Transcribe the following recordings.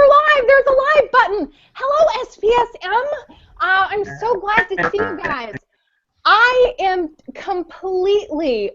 we're live. There's a live button. Hello, SPSM. I'm so glad to see you guys. I am completely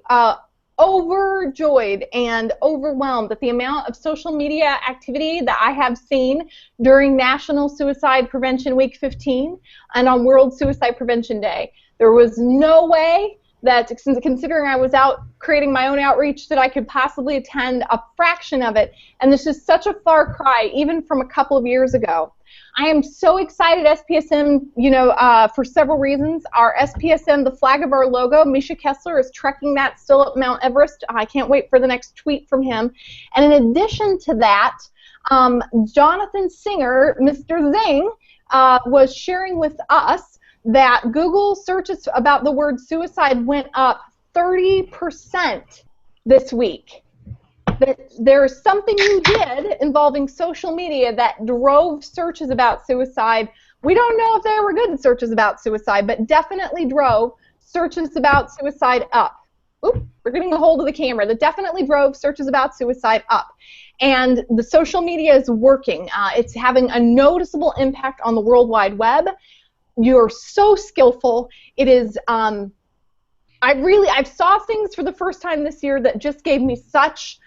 overjoyed and overwhelmed at the amount of social media activity that I have seen during National Suicide Prevention Week 15 and on World Suicide Prevention Day. There was no way that, considering I was out creating my own outreach, that I could possibly attend a fraction of it. And this is such a far cry, even from a couple of years ago. I am so excited, SPSM, for several reasons. Our SPSM, the flag of our logo, Misha Kessler is trekking that still up Mount Everest. I can't wait for the next tweet from him. And in addition to that, Jonathan Singer, Mr. Zing, was sharing with us that Google searches about the word suicide went up 30% this week. There's something you did involving social media that drove searches about suicide. We don't know if they were good searches about suicide, but definitely drove searches about suicide up. Oop, we're getting a hold of the camera. That definitely drove searches about suicide up. And the social media is working. It's having a noticeable impact on the World Wide Web. You're so skillful. It is, I saw things for the first time this year that just gave me such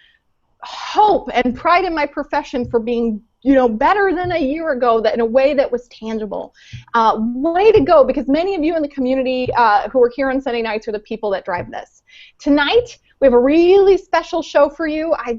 hope and pride in my profession for being, better than a year ago, that in a way that was tangible. Way to go, because many of you in the community who are here on Sunday nights are the people that drive this. Tonight, we have a really special show for you. I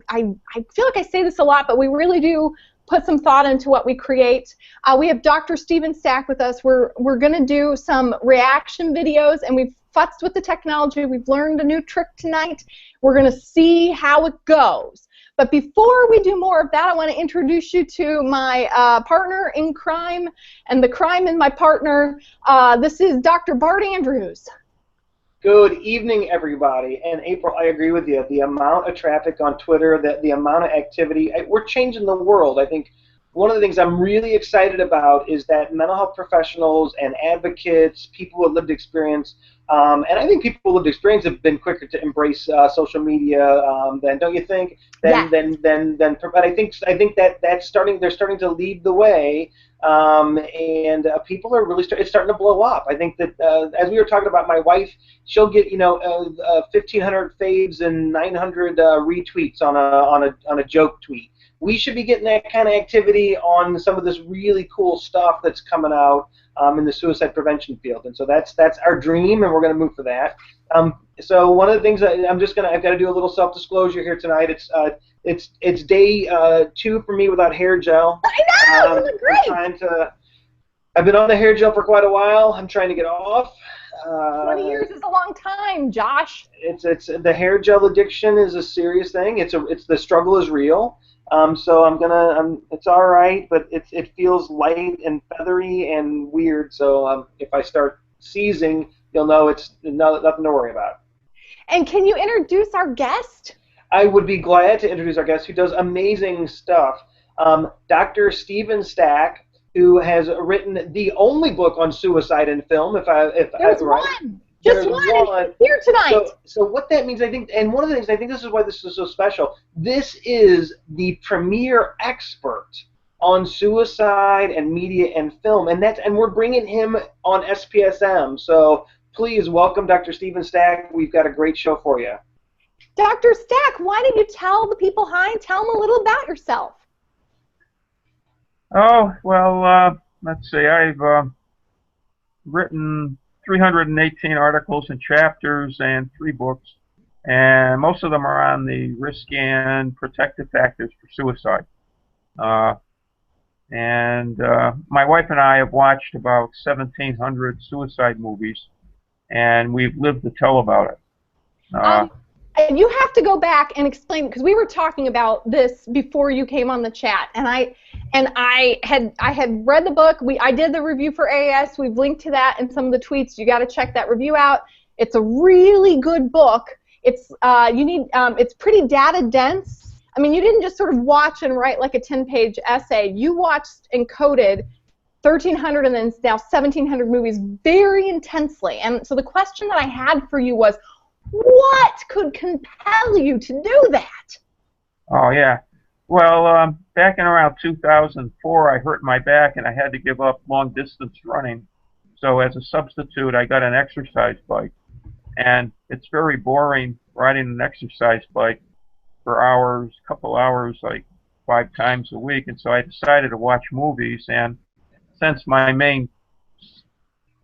feel like I say this a lot, but we really do put some thought into what we create. We have Dr. Stephen Stack with us. We're going to do some reaction videos, and we've futzed with the technology. We've learned a new trick tonight. We're going to see how it goes. But before we do more of that, I want to introduce you to my partner in crime, and the crime in my partner. This is Dr. Bart Andrews. Good evening, everybody. And April, I agree with you. The amount of traffic on Twitter, the amount of activity, we're changing the world. I think one of the things I'm really excited about is that mental health professionals and advocates, people with lived experience, and I think people with lived experience have been quicker to embrace social media than, don't you think? But I think that they're starting to lead the way. And people are really it's starting to blow up. I think that as we were talking about, my wife, she'll get 1,500 faves and 900 retweets on a joke tweet. We should be getting that kind of activity on some of this really cool stuff that's coming out in the suicide prevention field, and so that's our dream, and we're going to move for that. So one of the things that I've got to do a little self-disclosure here tonight. It's day 2 for me without hair gel. I know, you look great. I've been on the hair gel for quite a while. I'm trying to get off. 20 years is a long time, Josh. It's the hair gel addiction is a serious thing. The struggle is real. So it's all right, but it feels light and feathery and weird. So if I start seizing, you'll know it's nothing to worry about. And can you introduce our guest? I would be glad to introduce our guest, who does amazing stuff. Dr. Stephen Stack, who has written the only book on suicide in film. There's one. Just one here tonight. So what that means, I think, and one of the things, I think this is why this is so special, this is the premier expert on suicide and media and film, and we're bringing him on SPSM. So please welcome Dr. Stephen Stack. We've got a great show for you. Dr. Stack, why don't you tell the people hi and tell them a little about yourself? Oh, well, let's see. I've written 318 articles and chapters and 3 books, and most of them are on the risk and protective factors for suicide. My wife and I have watched about 1,700 suicide movies, and we've lived to tell about it. And you have to go back and explain, because we were talking about this before you came on the chat, and I had read the book. I did the review for AAS. We've linked to that in some of the tweets. You got to check that review out. It's a really good book. It's it's pretty data dense. I mean, you didn't just sort of watch and write like a 10-page essay. You watched and coded 1,300 and then now 1,700 movies very intensely. And so the question that I had for you was, what could compel you to do that? Oh, yeah. Well, back in around 2004, I hurt my back and I had to give up long distance running. So as a substitute, I got an exercise bike. And it's very boring riding an exercise bike for hours, couple hours, like 5 times a week. And so I decided to watch movies. And since my main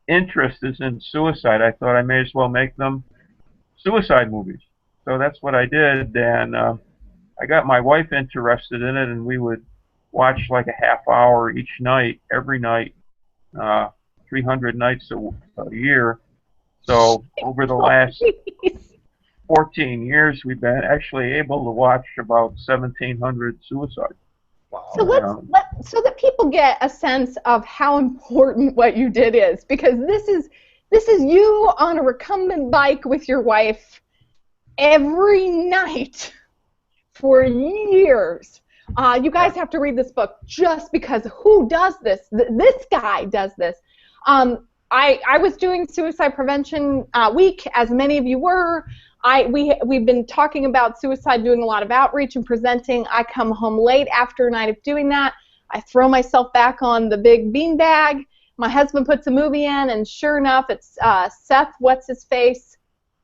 interest is in suicide, I thought I may as well make them suicide movies. So that's what I did. And I got my wife interested in it, and we would watch like a half hour each night, every night, 300 nights a year. So over the last 14 years, we've been actually able to watch about 1,700 suicides. Wow. So so that people get a sense of how important what you did is, because this is you on a recumbent bike with your wife every night for years. You guys have to read this book just because who does this? This guy does this. I was doing Suicide Prevention Week, as many of you were. We've been talking about suicide, doing a lot of outreach and presenting. I come home late after a night of doing that. I throw myself back on the big beanbag. My husband puts a movie in, and sure enough, it's Seth, what's his face,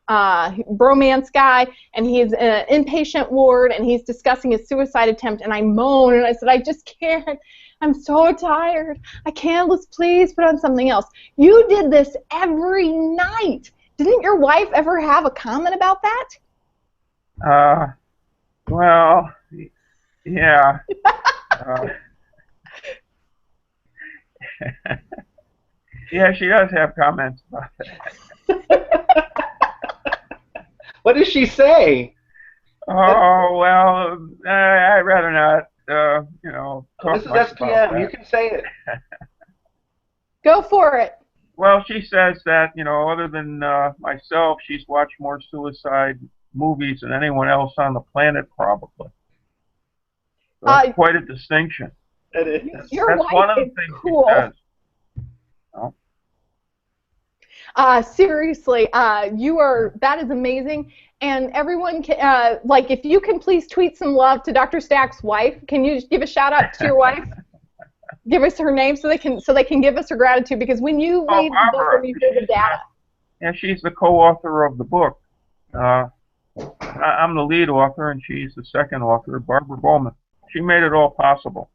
bromance guy, and he's in an inpatient ward, and he's discussing his suicide attempt, and I moan, and I said, I just can't. I'm so tired. I can't. Let's please put on something else. You did this every night. Didn't your wife ever have a comment about that? Well, yeah. Yeah, she does have comments about that. What does she say? Oh, well, I'd rather not, talk This is much SPM. about that. You can say it. Go for it. Well, she says that, other than myself, she's watched more suicide movies than anyone else on the planet, probably. So that's quite a distinction. It is. Your That's wife one of the is things cool. she says. Oh. Seriously, that is amazing. And everyone can, if you can please tweet some love to Dr. Stack's wife. Can you just give a shout out to your wife? Give us her name so they can give us her gratitude, because when you read the book and you hear the data. Yeah, she's the co-author of the book. I'm the lead author, and she's the second author, Barbara Bowman. She made it all possible.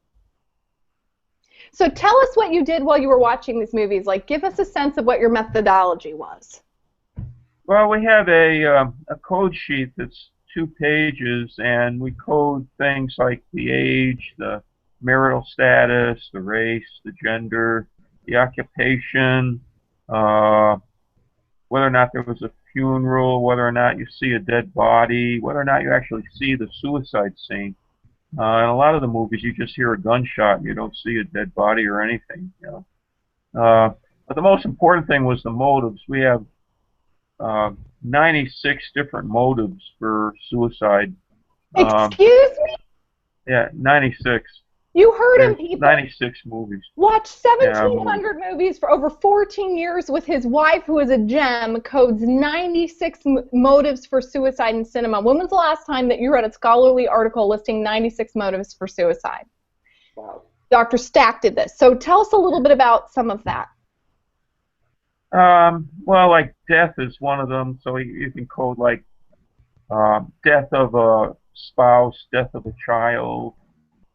So tell us what you did while you were watching these movies. Like, give us a sense of what your methodology was. Well, we have a code sheet that's 2 pages, and we code things like the age, the marital status, the race, the gender, the occupation, whether or not there was a funeral, whether or not you see a dead body, whether or not you actually see the suicide scene. In a lot of the movies, you just hear a gunshot and you don't see a dead body or anything. But the most important thing was the motives. We have 96 different motives for suicide. Excuse me? Yeah, 96. You heard him, people. 96 movies. Watched 1,700 movies for over 14 years with his wife, who is a gem, codes 96 motives for suicide in cinema. When was the last time that you read a scholarly article listing 96 motives for suicide? Wow. Dr. Stack did this. So tell us a little bit about some of that. Well, like death is one of them. So you can code like death of a spouse, death of a child,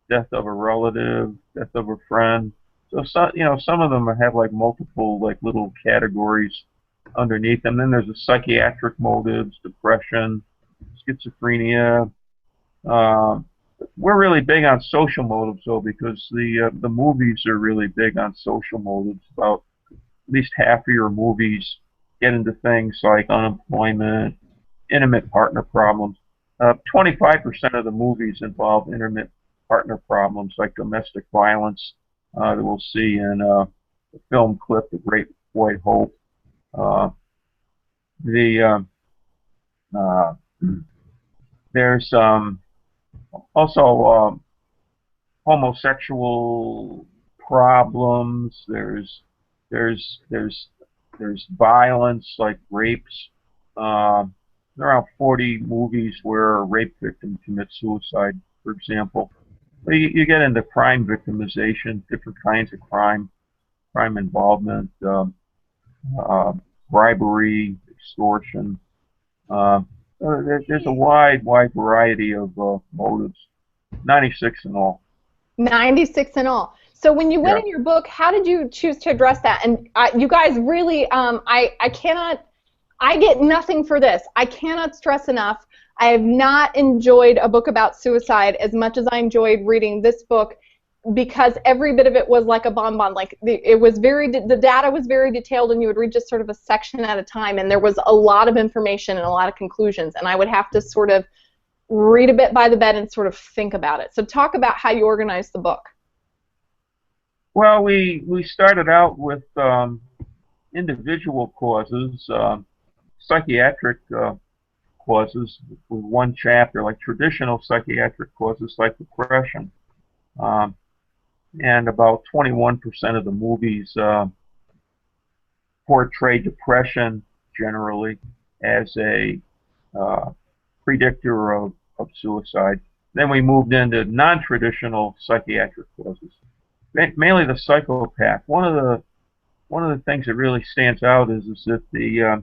death of a relative, death of a friend. So some of them have like multiple like little categories underneath them. Then there's the psychiatric motives, depression, schizophrenia. We're really big on social motives though, because the movies are really big on social motives. About at least half of your movies get into things like unemployment, intimate partner problems. 25% of the movies involve intimate partner problems like domestic violence that we'll see in the film clip, The Great White Hope. There's also homosexual problems. There's violence like rapes. There are around 40 movies where a rape victim commits suicide, for example. Well, you get into crime victimization, different kinds of crime involvement, uh, bribery, extortion. There's a wide variety of motives. 96 in all. 96 in all. So when you went Yeah. in your book, how did you choose to address that? And you guys really, I get nothing for this. I cannot stress enough. I have not enjoyed a book about suicide as much as I enjoyed reading this book, because every bit of it was like a bonbon. Like the data was very detailed, and you would read just sort of a section at a time, and there was a lot of information and a lot of conclusions, and I would have to sort of read a bit by the bed and sort of think about it. So talk about how you organized the book. Well, we started out with individual causes, psychiatric causes, with one chapter, like traditional psychiatric causes like depression. And about 21% of the movies portray depression generally as a predictor of suicide. Then we moved into non-traditional psychiatric causes, mainly the psychopath. One of the things that really stands out is that the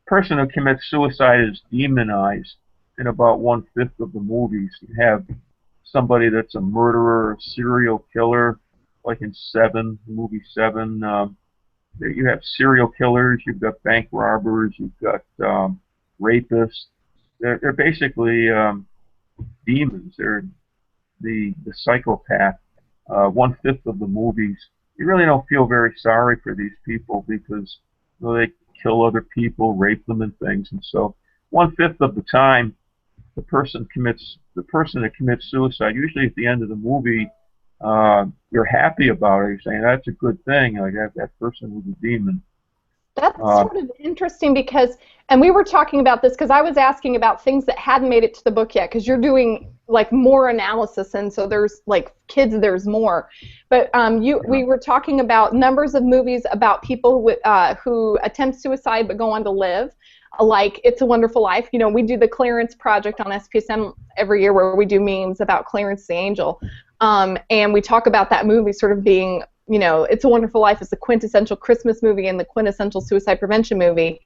person who commits suicide is demonized in about 1/5 of the movies. You have somebody that's a murderer, a serial killer, like in Seven, the movie Seven. You have serial killers, you've got bank robbers, you've got rapists. They're basically demons. They're the psychopath. 1/5 of the movies, you really don't feel very sorry for these people because they kill other people, rape them, and things. And so 1/5 of the time, the person that commits suicide, usually at the end of the movie, you're happy about it. You're saying that's a good thing. Like that person was a demon. That's sort of interesting because, and we were talking about this because I was asking about things that hadn't made it to the book yet, because you're doing like more analysis, and so there's like kids, there's more. But we were talking about numbers of movies about people who attempt suicide but go on to live, like It's a Wonderful Life. You know, we do the Clarence Project on SPSM every year where we do memes about Clarence the Angel, and we talk about that movie sort of being, you know, It's a Wonderful Life is the quintessential Christmas movie and the quintessential suicide prevention movie.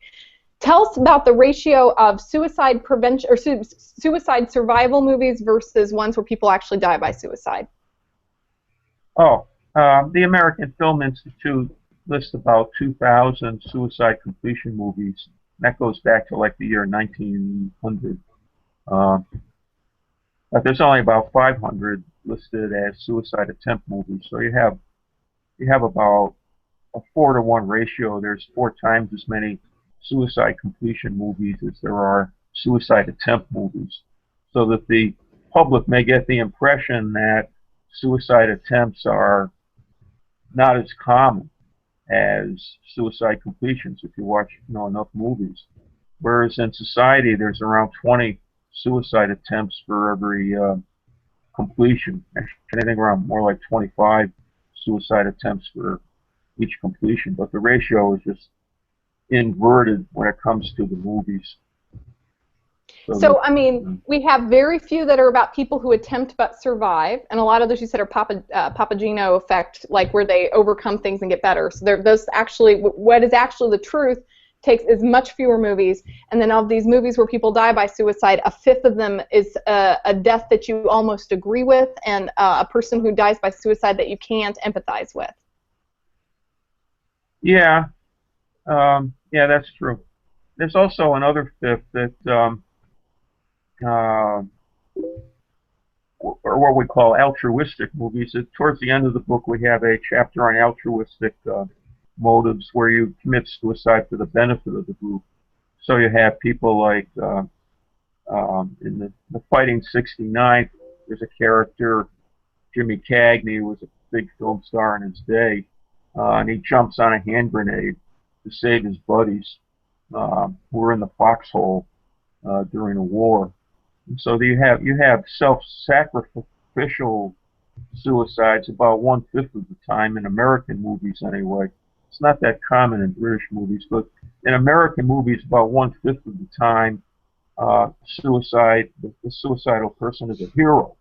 Tell us about the ratio of suicide prevention or suicide survival movies versus ones where people actually die by suicide. The American Film Institute lists about 2,000 suicide completion movies. That goes back to like the year 1900. But there's only about 500 listed as suicide attempt movies. So you have about a 4-to-1 ratio. There's 4 times as many suicide completion movies as there are suicide attempt movies, so that the public may get the impression that suicide attempts are not as common as suicide completions if you watch enough movies. Whereas in society there's around 20 suicide attempts for every completion. Actually, I think around more like 25 suicide attempts for each completion, but the ratio is just inverted when it comes to the movies. So I mean, we have very few that are about people who attempt but survive, and a lot of those you said are Papageno effect, like where they overcome things and get better. So those actually, what is actually the truth, is much fewer movies, and then of these movies where people die by suicide, 1/5 of them is a death that you almost agree with, and a person who dies by suicide that you can't empathize with. Yeah, that's true. There's also another 1/5 that, or what we call altruistic movies. Towards the end of the book, we have a chapter on altruistic motives, where you commit suicide for the benefit of the group. So you have people like in the Fighting 69, there's a character, Jimmy Cagney, who was a big film star in his day, and he jumps on a hand grenade to save his buddies who were in the foxhole during a war. And so you have self-sacrificial suicides about 1/5 of the time in American movies anyway. It's not that common in British movies, but in American movies, about 1/5 of the time, the suicidal person is a hero.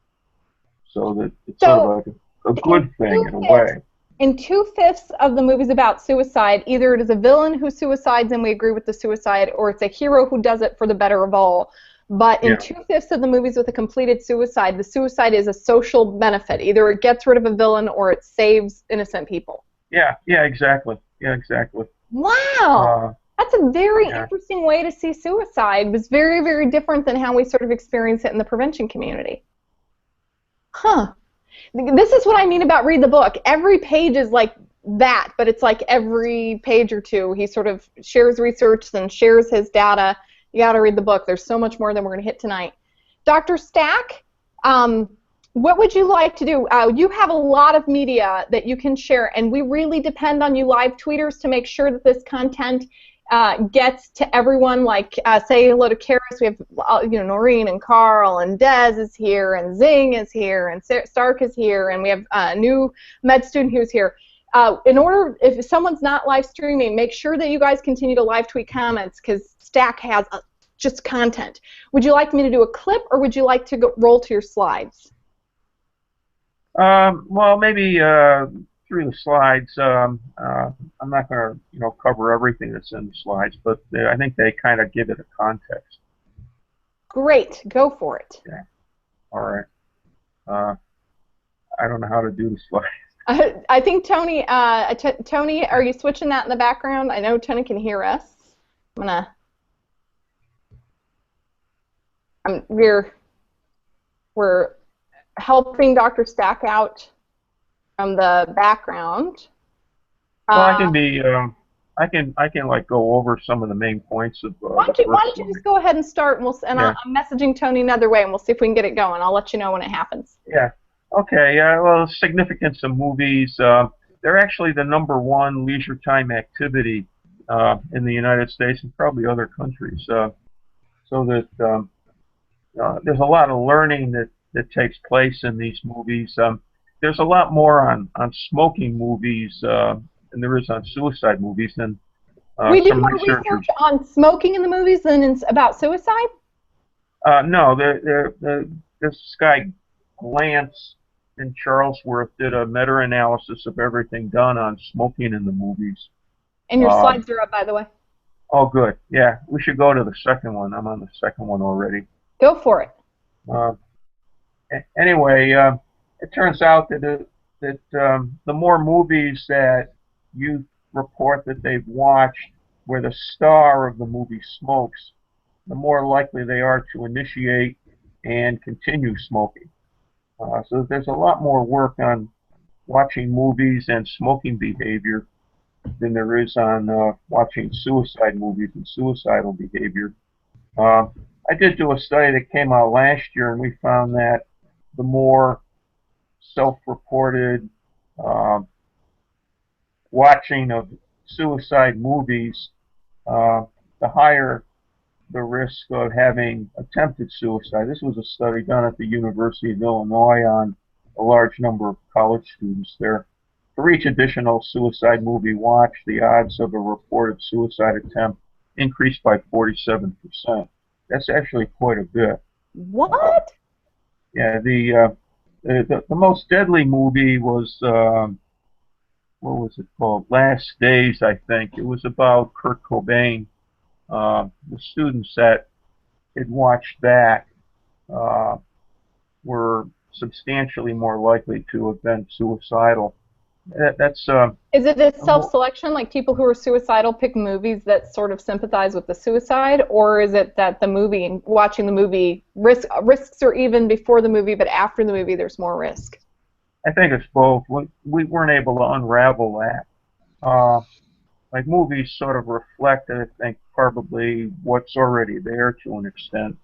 so that it's sort So, of like a good thing in a way. in 2/5 of the movies about suicide, either it is a villain who suicides and we agree with the suicide, or it's a hero who does it for the better of all. But in 2/5 of the movies with a completed suicide, the suicide is a social benefit. Either it gets rid of a villain or it saves innocent people. Yeah, exactly. Yeah, exactly. Wow. That's a very interesting way to see suicide. It was very, very different than how we sort of experience it in the prevention community. Huh. This is what I mean about read the book. Every page is like that, but it's like every page or two he sort of shares research and shares his data. You got to read the book. There's so much more than we're going to hit tonight. Dr. Stack, what would you like to do? You have a lot of media that you can share, and we really depend on you live tweeters to make sure that this content gets to everyone. Like, say hello to Karis. We have, Noreen and Carl and Dez is here, and Zing is here, and Stark is here, and we have a new med student who's here. In order, if someone's not live streaming, make sure that you guys continue to live tweet comments, because Stack has just content. Would you like me to do a clip, or would you like to roll to your slides? Well, maybe through the slides. I'm not going to, cover everything that's in the slides, but I think they kind of give it a context. Great, go for it. Yeah. All right. I don't know how to do the slides. I think Tony. Tony, are you switching that in the background? I know Tony can hear us. We're helping Dr. Stack out from the background. Well, I can be. I can like go over some of the main points of. Why don't you just go ahead and start, and I'm messaging Tony another way, and we'll see if we can get it going. I'll let you know when it happens. Yeah. Okay. Well, significance of movies. They're actually the #1 leisure time activity in the United States and probably other countries. So that there's a lot of learning that takes place in these movies. There's a lot more on smoking movies than there is on suicide movies. And we do more research on smoking in the movies than about suicide? No, this guy Glantz in Charlesworth did a meta-analysis of everything done on smoking in the movies. And your slides are up, by the way. Oh, good. Yeah, we should go to the second one. I'm on the second one already. Go for it. Anyway, it turns out that the more movies that you report that they've watched where the star of the movie smokes, the more likely they are to initiate and continue smoking. So there's a lot more work on watching movies and smoking behavior than there is on watching suicide movies and suicidal behavior. I did do a study that came out last year, and we found that the more self-reported watching of suicide movies, the higher the risk of having attempted suicide. This was a study done at the University of Illinois on a large number of college students there. For each additional suicide movie watched, the odds of a reported suicide attempt increased by 47%. That's actually quite a bit. What? Yeah, the most deadly movie was what was it called? Last Days, I think. It was about Kurt Cobain. The students that had watched that were substantially more likely to have been suicidal. Is it a self-selection, like people who are suicidal pick movies that sort of sympathize with the suicide, or is it that the movie, watching the movie, risks are even before the movie, but after the movie there's more risk? I think it's both. We weren't able to unravel that. Like movies sort of reflect, I think, probably what's already there to an extent,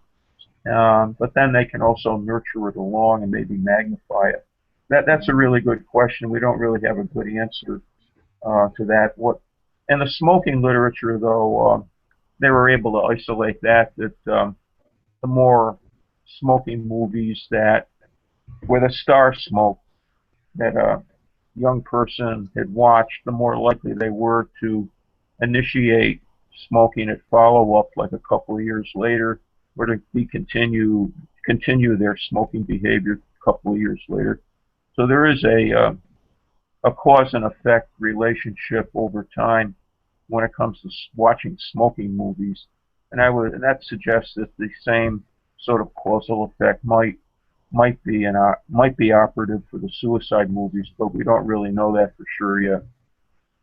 but then they can also nurture it along and maybe magnify it. That's a really good question. We don't really have a good answer to that. In the smoking literature, though, they were able to isolate that the more smoking movies where the star smoked, that a young person had watched, the more likely they were to initiate smoking at follow-up, like a couple of years later, or to continue their smoking behavior. couple of years later. So there is a cause and effect relationship over time when it comes to watching smoking movies, and that suggests that the same sort of causal effect might be operative for the suicide movies, but we don't really know that for sure yet.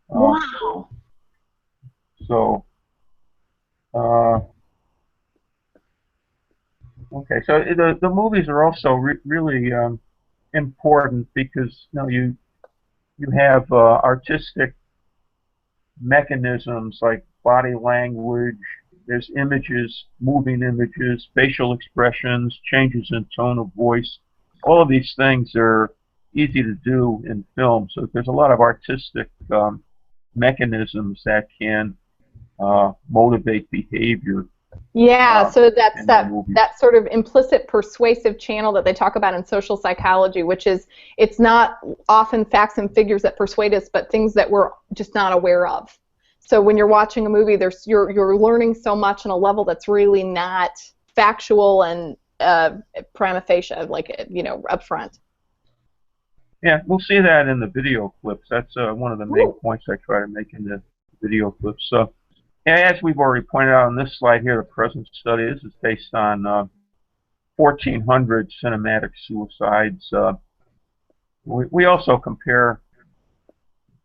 Wow. So, okay, so the movies are also really important because you have artistic mechanisms like body language. There's images, moving images, facial expressions, changes in tone of voice. All of these things are easy to do in film. So there's a lot of artistic mechanisms that can motivate behavior. Yeah, so that's in the movies. that sort of implicit persuasive channel that they talk about in social psychology, which is it's not often facts and figures that persuade us, but things that we're just not aware of. So when you're watching a movie, you're learning so much on a level that's really not factual and prima facie, like up front. Yeah, we'll see that in the video clips. That's one of the main points I try to make in the video clips. So, as we've already pointed out on this slide here, the present study is based on 1,400 cinematic suicides. We also compare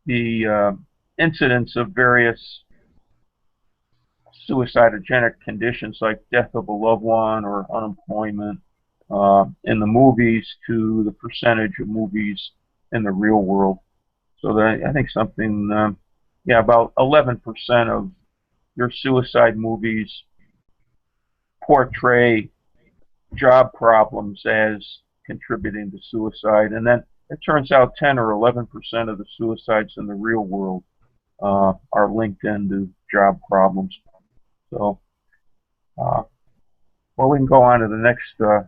the incidence of various suicidogenic conditions like death of a loved one or unemployment in the movies to the percentage of movies in the real world. So I think something, about 11% of your suicide movies portray job problems as contributing to suicide, and then it turns out 10 or 11% of the suicides in the real world are linked into job problems. So, we can go on to the next. Do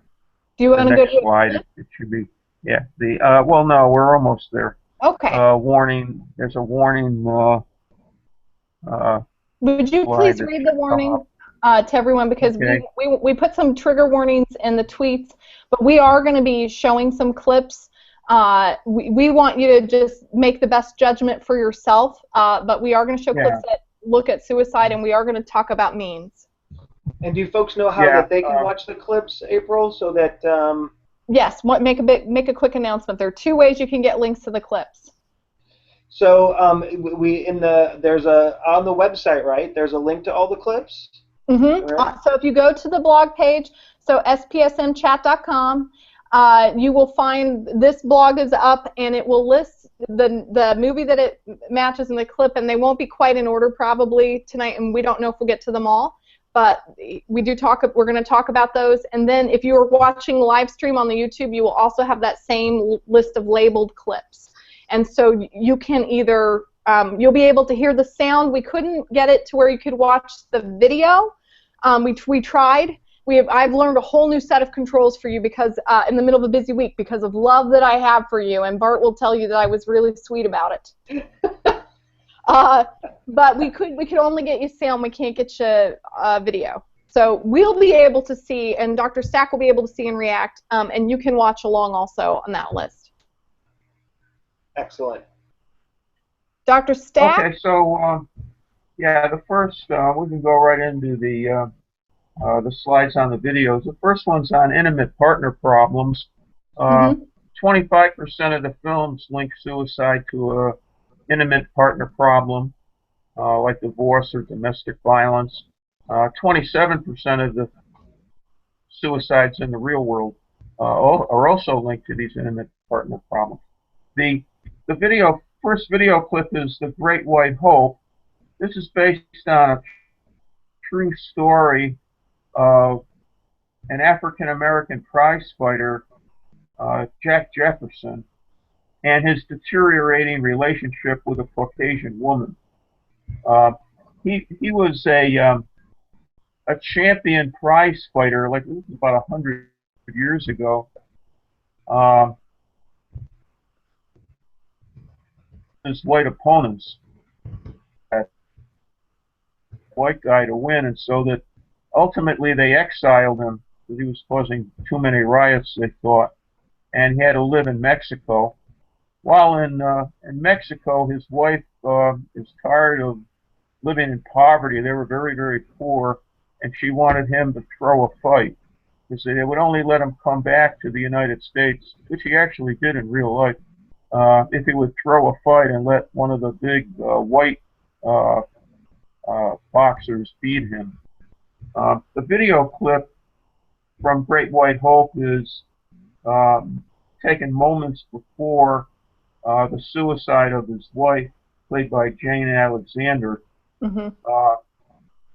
you want to go to slide? It should be. Yeah. No, we're almost there. Okay. Warning. There's a warning. Would you please read the warning to everyone, because we put some trigger warnings in the tweets, but we are going to be showing some clips. We want you to just make the best judgment for yourself, but we are going to show clips that look at suicide, and we are going to talk about memes. And do folks know how that they can watch the clips, April, so that... Yes, make a quick announcement. There are 2 ways you can get links to the clips. So on the website, right? There's a link to all the clips. Mm-hmm. Right? So if you go to the blog page, so spsmchat.com, you will find this blog is up, and it will list the movie that it matches in the clip, and they won't be quite in order probably tonight, and we don't know if we'll get to them all. But we're going to talk about those, and then if you're watching live stream on the YouTube, you will also have that same list of labeled clips. And so you can either, you'll be able to hear the sound. We couldn't get it to where you could watch the video. We tried. I've learned a whole new set of controls for you because in the middle of a busy week, because of love that I have for you, and Bart will tell you that I was really sweet about it. But we could only get you sound. We can't get you video. So we'll be able to see, and Dr. Stack will be able to see and react, and you can watch along also on that list. Excellent. Dr. Stack? Okay, so the first, we can go right into the slides on the videos. The first one's on intimate partner problems. 25% of the films link suicide to a intimate partner problem, like divorce or domestic violence. 27% of the suicides in the real world are also linked to these intimate partner problems. The first video clip is The Great White Hope. This is based on a true story of an African-American prize fighter, Jack Jefferson, and his deteriorating relationship with a Caucasian woman. He was a champion prize fighter, like this was about 100 years ago. His white opponents, that white guy, to win, and so that ultimately they exiled him because he was causing too many riots, they thought. and he had to live in Mexico. While in Mexico, his wife is tired of living in poverty. They were very, very poor, and she wanted him to throw a fight. Because they would only let him come back to the United States, which he actually did in real life, if he would throw a fight and let one of the big white uh, boxers beat him. The video clip from Great White Hope is taken moments before the suicide of his wife, played by Jane Alexander. Mm-hmm.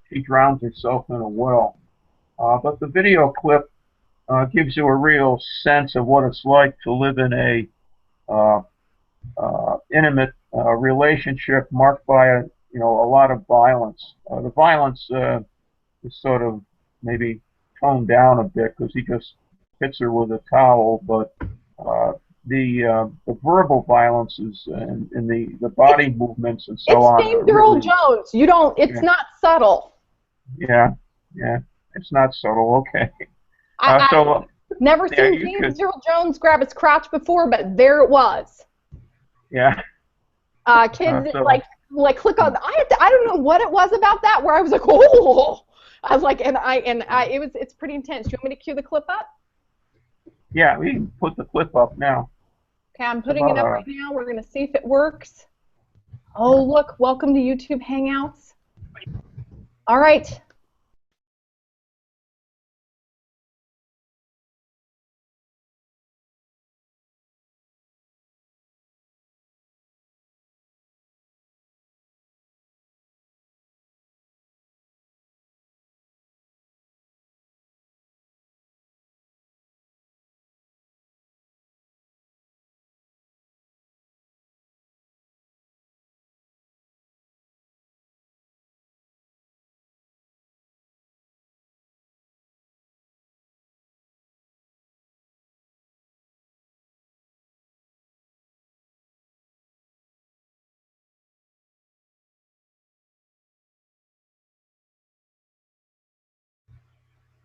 She drowns herself in a well. But the video clip gives you a real sense of what it's like to live in a intimate relationship marked by a lot of violence. The violence is sort of maybe toned down a bit because he just hits her with a towel, but the verbal violences and the body movements and so on. It's James Earl really, Jones. You don't. It's not subtle. Yeah, yeah. It's not subtle. Okay. I've never seen James Earl Jones grab his crotch before, but there it was. Yeah. Kids like click on. I don't know what it was about that where I was like, oh. I was like, it's pretty intense. Do you want me to cue the clip up? Yeah, we can put the clip up now. Okay, I'm putting it up right now. We're gonna see if it works. Oh look, welcome to YouTube Hangouts. All right.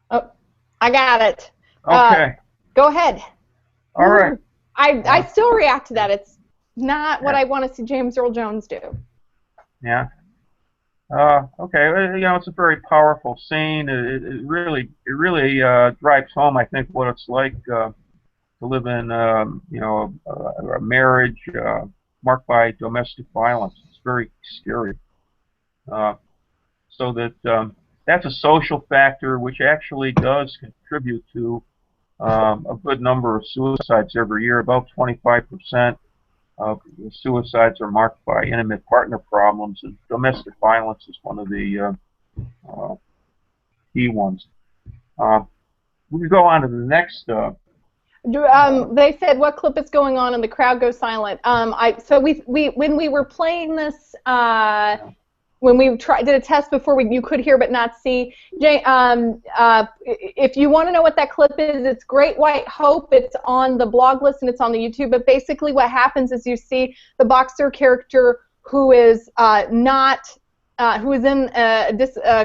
Oh, I got it. Okay. Go ahead. All right. I still react to that. It's not what I want to see James Earl Jones do. Yeah. Okay. It's a very powerful scene. It really drives home, I think, what it's like to live in, a marriage marked by domestic violence. It's very scary. So that's a social factor which actually does contribute to a good number of suicides every year. About 25% of suicides are marked by intimate partner problems, and domestic violence is one of the key ones. We can go on to the next. They said what clip is going on, and the crowd goes silent. So when we were playing this. When we did a test before, you could hear but not see. If you want to know what that clip is, it's Great White Hope. It's on the blog list and it's on the YouTube. But basically what happens is you see the boxer character who is in a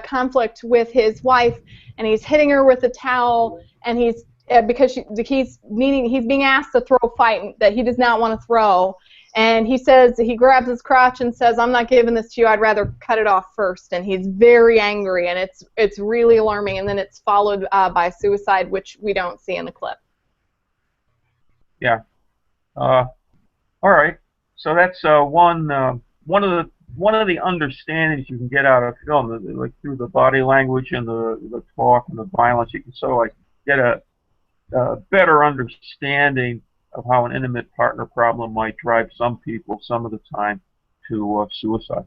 conflict with his wife, and he's hitting her with a towel, and he's being asked to throw a fight that he does not want to throw. And he grabs his crotch and says, "I'm not giving this to you. I'd rather cut it off first." And he's very angry, and it's really alarming. And then it's followed by suicide, which we don't see in the clip. Yeah. All right. So that's one of the understandings you can get out of film, like through the body language and the talk and the violence. You can sort of like get a better understanding of how an intimate partner problem might drive some people some of the time to suicide.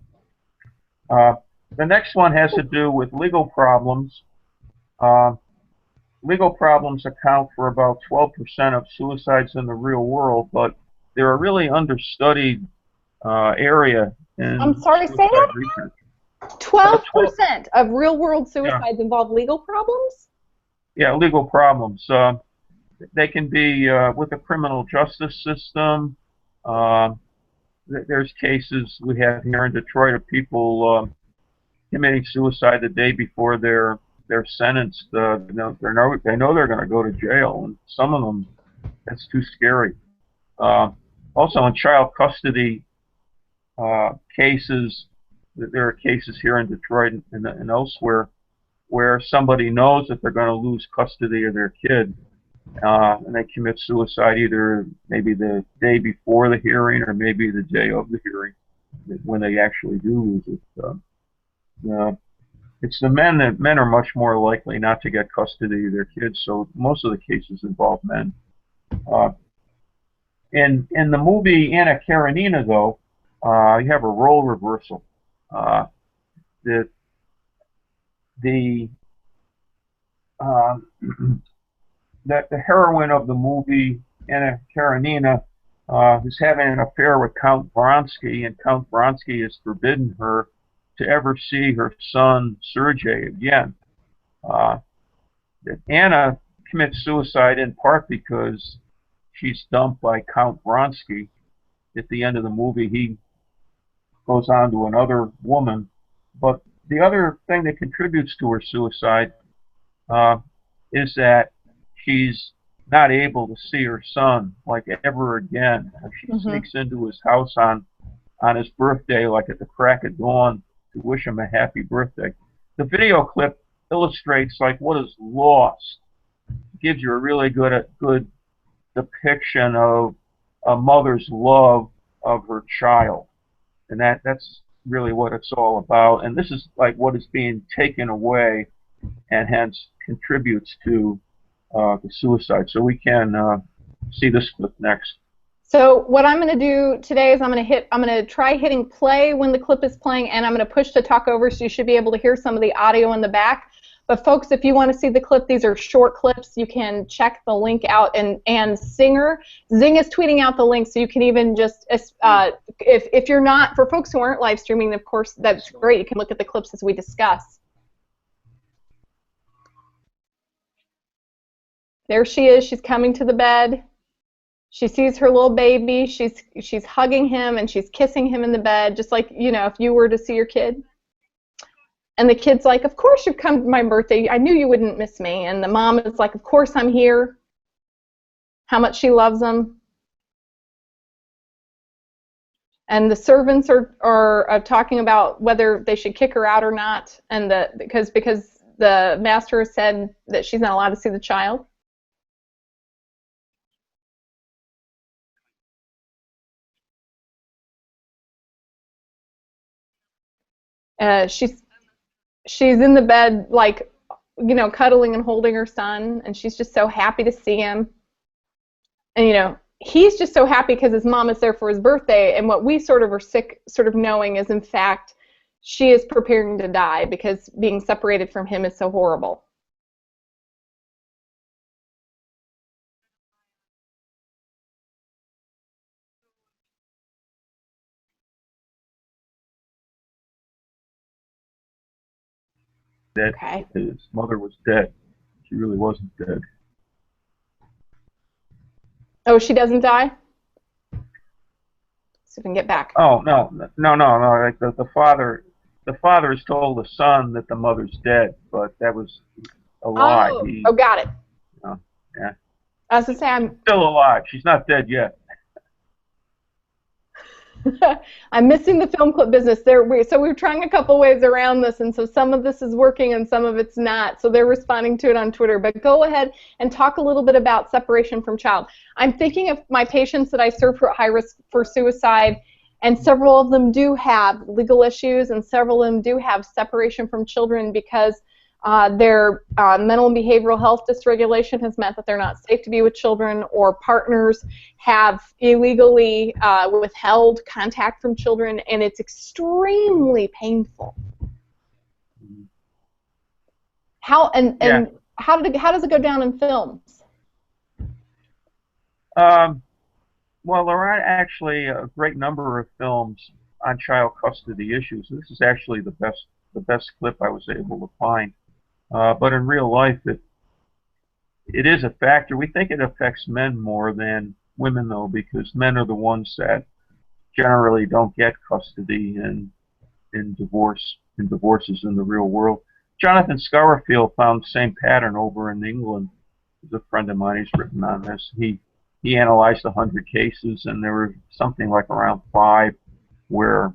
The next one has to do with legal problems. Legal problems account for about 12% of suicides in the real world, but they're a really understudied area in I'm sorry, say that again? 12% of real-world suicides involve legal problems? Yeah, legal problems. They can be with the criminal justice system. There's cases we have here in Detroit of people committing suicide the day before they're sentenced. They know they're going to go to jail, and some of them That's too scary. Also, in child custody cases, there are cases here in Detroit and elsewhere where somebody knows that they're going to lose custody of their kid, and they commit suicide either maybe the day before the hearing or maybe the day of the hearing when they actually do lose it. It's the men that men are much more likely not to get custody of their kids, so most of the cases involve men. In the movie Anna Karenina, though, you have a role reversal. The the that the heroine of the movie, Anna Karenina, is having an affair with Count Vronsky, and Count Vronsky has forbidden her to ever see her son Sergei again. Anna commits suicide in part because she's dumped by Count Vronsky. At the end of the movie, he goes on to another woman. But the other thing that contributes to her suicide is that she's not able to see her son like ever again. She sneaks into his house on his birthday, like at the crack of dawn, to wish him a happy birthday. The video clip illustrates like what is lost. It gives you a really good depiction of a mother's love of her child, and that's really what it's all about. And this is like what is being taken away, and hence contributes to the suicide. So we can see this clip next. So what I'm going to do today is I'm going to try hitting play when the clip is playing, and I'm going to push to talk over, so you should be able to hear some of the audio in the back. But folks, if you want to see the clip, these are short clips. You can check the link out, and Zing is tweeting out the link, so you can even just if you're not, for folks who aren't live streaming, of course that's great. You can look at the clips as we discuss. There she is. She's coming to the bed. She sees her little baby. She's hugging him and she's kissing him in the bed, just like, you know, if you were to see your kid. And the kid's like, "Of course you've come to my birthday. I knew you wouldn't miss me." And the mom is like, "Of course I'm here." How much she loves him. And the servants are talking about whether they should kick her out or not, and because the master has said that she's not allowed to see the child. She's in the bed, like, you know, cuddling and holding her son, and she's just so happy to see him. And, you know, he's just so happy because his mom is there for his birthday, and what we sort of are sick sort of knowing is, in fact, she is preparing to die because being separated from him is so horrible. That Okay. his mother was dead. She really wasn't dead. Oh, she doesn't die? So we can get back. Oh, no. Like the father has told the son that the mother's dead, but that was a lie. Oh, got it. Yeah. I was going to say, I'm Still alive. She's not dead yet. I'm missing the film clip business. So we're trying a couple ways around this, and so some of this is working and some of it's not. So they're responding to it on Twitter. But go ahead and talk a little bit about separation from child. I'm thinking of my patients that I serve who are at high risk for suicide, and several of them do have legal issues, and several of them do have separation from children because their mental and behavioral health dysregulation has meant that they're not safe to be with children, or partners have illegally withheld contact from children, and it's extremely painful. How does it go down in films? Well, there are actually a great number of films on child custody issues. This is actually the best clip I was able to find. But in real life, it is a factor. We think it affects men more than women, though, because men are the ones that generally don't get custody in divorces in the real world. Jonathan Scourfield found the same pattern over in England. He's a friend of mine. He's written on this. He he analyzed 100 cases, and there were something like around 5 where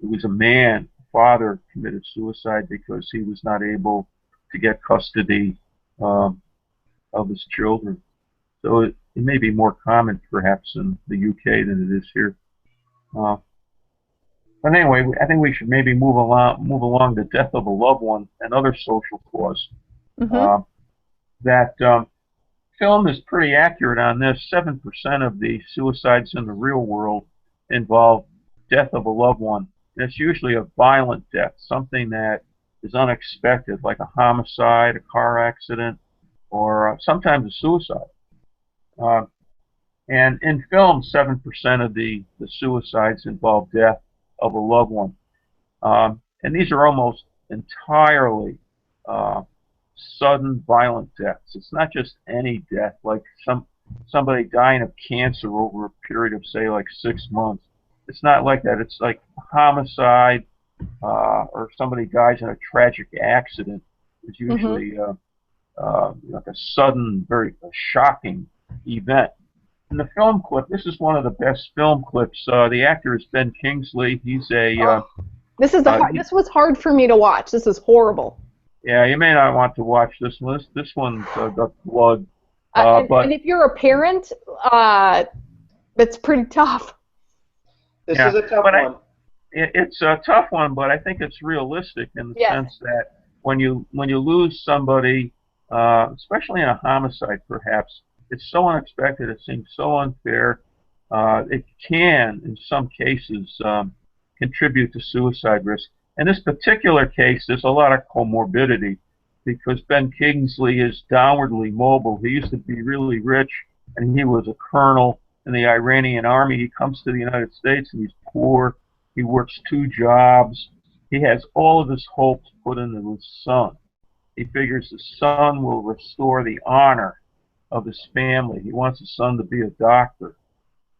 it was a man, father, committed suicide because he was not able to get custody of his children. So it may be more common, perhaps, in the UK than it is here. But anyway, I think we should maybe move along the death of a loved one and other social cause. Mm-hmm. That film is pretty accurate on this. 7% of the suicides in the real world involve death of a loved one. And it's usually a violent death, something that is unexpected, like a homicide, a car accident, or sometimes a suicide. And in film, 7% of the suicides involve death of a loved one. And these are almost entirely sudden violent deaths. It's not just any death, like somebody dying of cancer over a period of, say, like 6 months. It's not like that. It's like homicide, or somebody dies in a tragic accident. It's usually like a sudden, very shocking event. In the film clip, this is one of the best film clips. The actor is Ben Kingsley. He's a this was hard for me to watch. This is horrible. Yeah, you may not want to watch this one. This one's got blood. And if you're a parent, it's pretty tough. This is a tough one. It's a tough one, but I think it's realistic in the sense that when you lose somebody, especially in a homicide, perhaps, it's so unexpected. It seems so unfair. It can, in some cases, contribute to suicide risk. In this particular case, there's a lot of comorbidity because Ben Kingsley is downwardly mobile. He used to be really rich, and he was a colonel in the Iranian army. He comes to the United States, and he's poor. He works 2 jobs. He has all of his hopes put into his son. He figures the son will restore the honor of his family. He wants his son to be a doctor.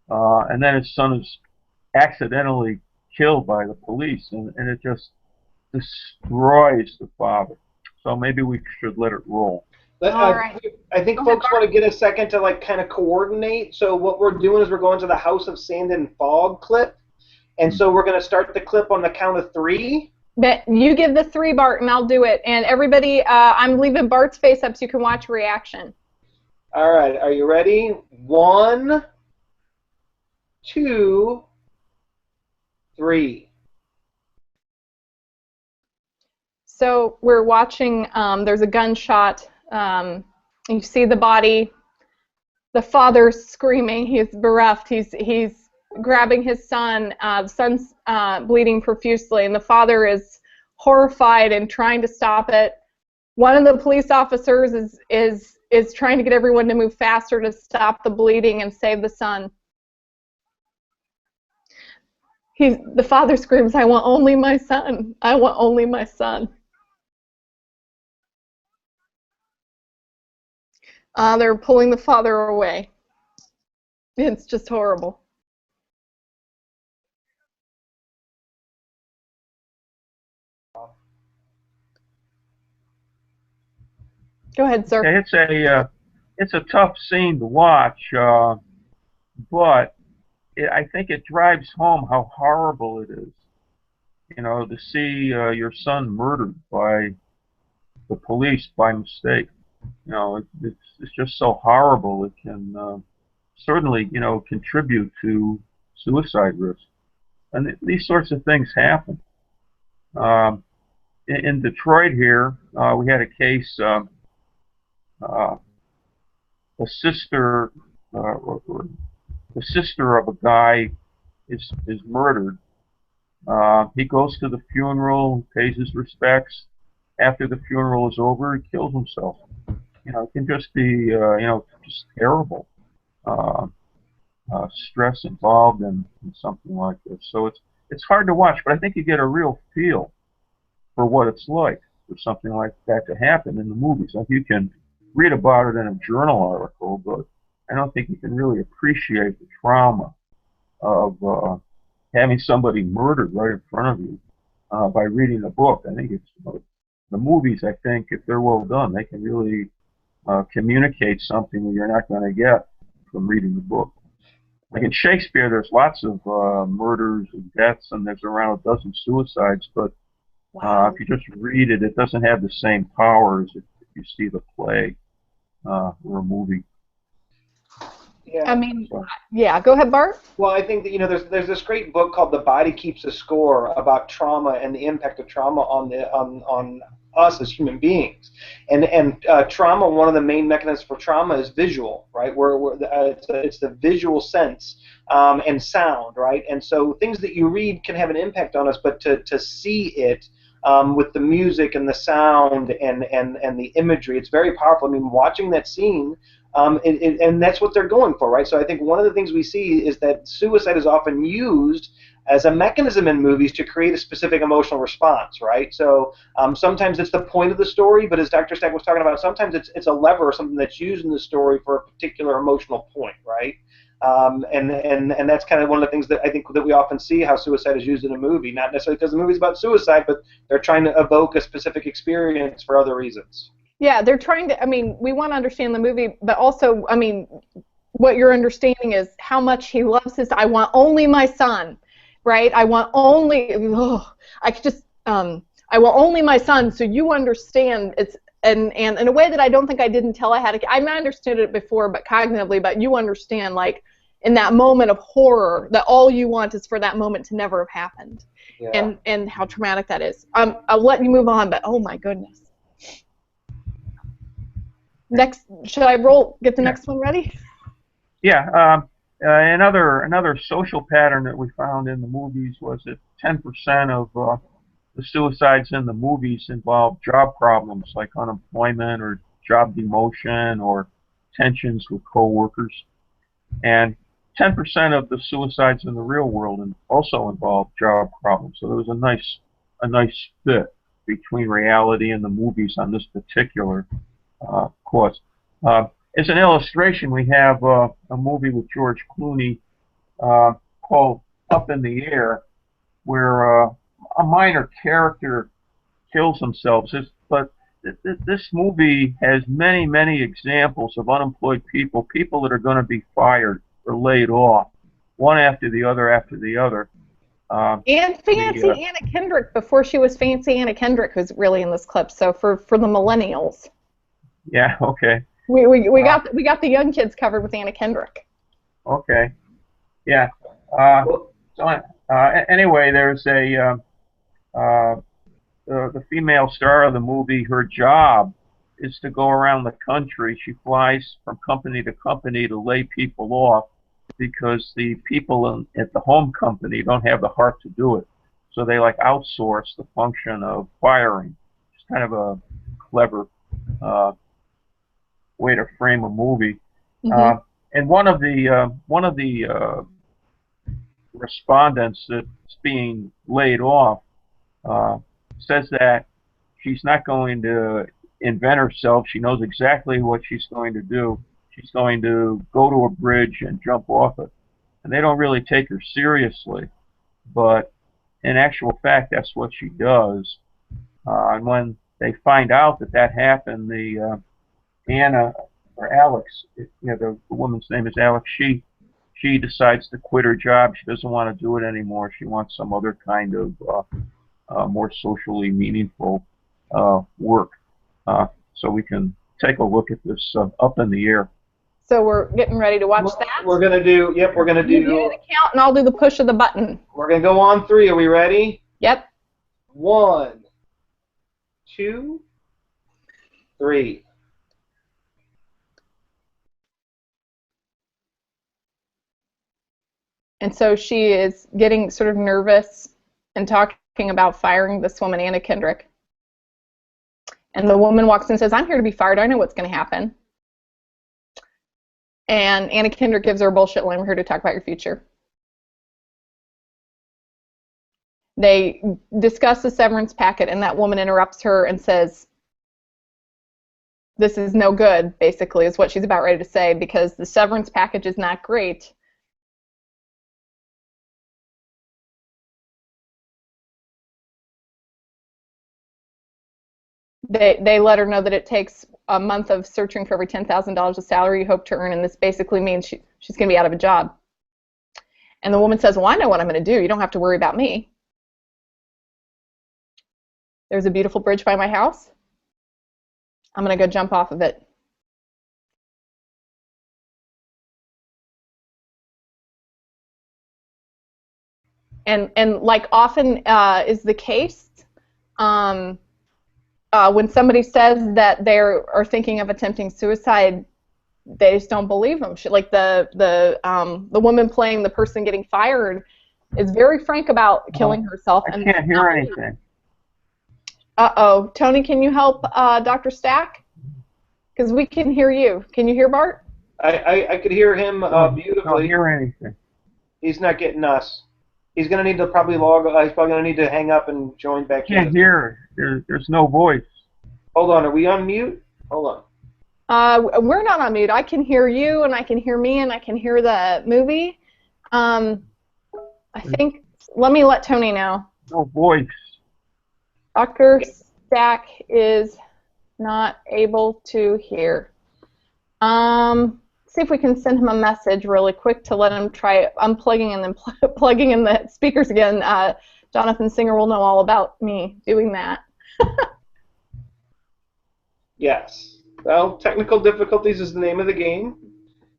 And then his son is accidentally killed by the police, and it just destroys the father. So maybe we should let it roll. I think folks want to get a second to like kind of coordinate. So what we're doing is we're going to the House of Sand and Fog clip, and so we're going to start the clip on the count of 3. You give the 3, Bart, and I'll do it. And everybody, I'm leaving Bart's face up so you can watch reaction. All right, are you ready? 1, 2, 3. So we're watching, there's a gunshot, you see the body, the father's screaming, he's bereft, he's grabbing his son, the son's bleeding profusely, and the father is horrified and trying to stop it. One of the police officers is trying to get everyone to move faster to stop the bleeding and save the son. The father screams, "I want only my son. I want only my son." They're pulling the father away. It's just horrible. Go ahead, sir. Okay, it's a tough scene to watch, but I think it drives home how horrible it is. You know, to see your son murdered by the police by mistake. You know, it's just so horrible. It can certainly, you know, contribute to suicide risk. And these sorts of things happen. In Detroit here, we had a case. A sister, the sister of a guy is murdered. He goes to the funeral, pays his respects. After the funeral is over, he kills himself. You know, it can just be, you know, just terrible stress involved in something like this. So it's hard to watch, but I think you get a real feel for what it's like for something like that to happen in the movies. Like you can read about it in a journal article, but I don't think you can really appreciate the trauma of having somebody murdered right in front of you by reading a book. I think it's the movies. I think if they're well done, they can really communicate something that you're not going to get from reading the book. Like in Shakespeare, there's lots of murders and deaths, and there's around a dozen suicides. But if you just read it, it doesn't have the same power as if you see the play or a movie. Yeah. I mean, yeah. Go ahead, Bart. Well, I think that there's this great book called The Body Keeps a Score about trauma and the impact of trauma on us as human beings. And trauma, one of the main mechanisms for trauma is visual, right? It's the visual sense and sound, right? And so things that you read can have an impact on us, but to see it with the music and the sound and the imagery, it's very powerful. I mean, watching that scene. And that's what they're going for, right? So I think one of the things we see is that suicide is often used as a mechanism in movies to create a specific emotional response, right? So sometimes it's the point of the story, but as Dr. Stack was talking about, sometimes it's a lever or something that's used in the story for a particular emotional point, right? And that's kind of one of the things that I think that we often see how suicide is used in a movie, not necessarily because the movie's about suicide, but they're trying to evoke a specific experience for other reasons. Yeah, they're trying to, I mean, we want to understand the movie, but also, I mean, what you're understanding is how much he loves his, I want only my son, right? I want only, I could just, I want only my son, so you understand, it's, and in a way that I don't think I did until I had I understood it before, but cognitively, but you understand, like, in that moment of horror, that all you want is for that moment to never have happened, and how traumatic that is. I'll let you move on, but oh my goodness. Next, should I get the next one ready? Yeah. Another social pattern that we found in the movies was that 10% of the suicides in the movies involve job problems like unemployment or job demotion or tensions with coworkers, and 10% of the suicides in the real world also involve job problems. So there was a nice fit between reality and the movies on this particular cause. As an illustration, we have a movie with George Clooney called Up in the Air, where a minor character kills himself. But this movie has many examples of unemployed people that are going to be fired or laid off, one after the other after the other. And Fancy Anna Kendrick before she was Fancy Anna Kendrick, who's really in this clip. So for the millennials. Yeah. Okay. We got the young kids covered with Anna Kendrick. Okay. Yeah. Anyway, there's the female star of the movie. Her job is to go around the country. She flies from company to company to lay people off because the people at the home company don't have the heart to do it. So they like outsource the function of firing. It's kind of a clever way to frame a movie. Mm-hmm. And one of the respondents that's being laid off says that she's not going to invent herself. She knows exactly what she's going to do. She's going to go to a bridge and jump off it. And they don't really take her seriously, but in actual fact, that's what she does. And when they find out that happened, the Anna or Alex, the woman's name is Alex. She decides to quit her job. She doesn't want to do it anymore. She wants some other kind of more socially meaningful work. So we can take a look at this Up in the Air. So we're getting ready to watch that? We're going to do, we're going to do. You do the count and I'll do the push of the button. We're going to go on 3. Are we ready? Yep. 1, 2, 3. And so she is getting sort of nervous and talking about firing this woman, Anna Kendrick. And the woman walks in and says, I'm here to be fired. I know what's going to happen. And Anna Kendrick gives her a bullshit line, we're here to talk about your future. They discuss the severance packet, and that woman interrupts her and says, this is no good, basically, is what she's about ready to say, because the severance package is not great. they let her know that it takes a month of searching for every $10,000 of salary you hope to earn, and this basically means she's going to be out of a job. And the woman says, well, I know what I'm going to do. You don't have to worry about me. There's a beautiful bridge by my house. I'm going to go jump off of it. And like often is the case, when somebody says that they are thinking of attempting suicide, they just don't believe them. Like the woman playing the person getting fired is very frank about killing herself. I can't hear anything. Uh-oh. Tony, can you help Dr. Stack? Because we can hear you. Can you hear Bart? I could hear him beautifully. I don't hear anything. He's not getting us. He's going to need to probably log. He's probably going to need to hang up and join back in. I can't hear. There's no voice. Hold on. Are we on mute? Hold on. We're not on mute. I can hear you, and I can hear me, and I can hear the movie. I think. Let me let Tony know. No voice. Dr. Stack is not able to hear. See if we can send him a message really quick to let him try unplugging and then plugging in the speakers again. Jonathan Singer will know all about me doing that. Yes. Well, technical difficulties is the name of the game.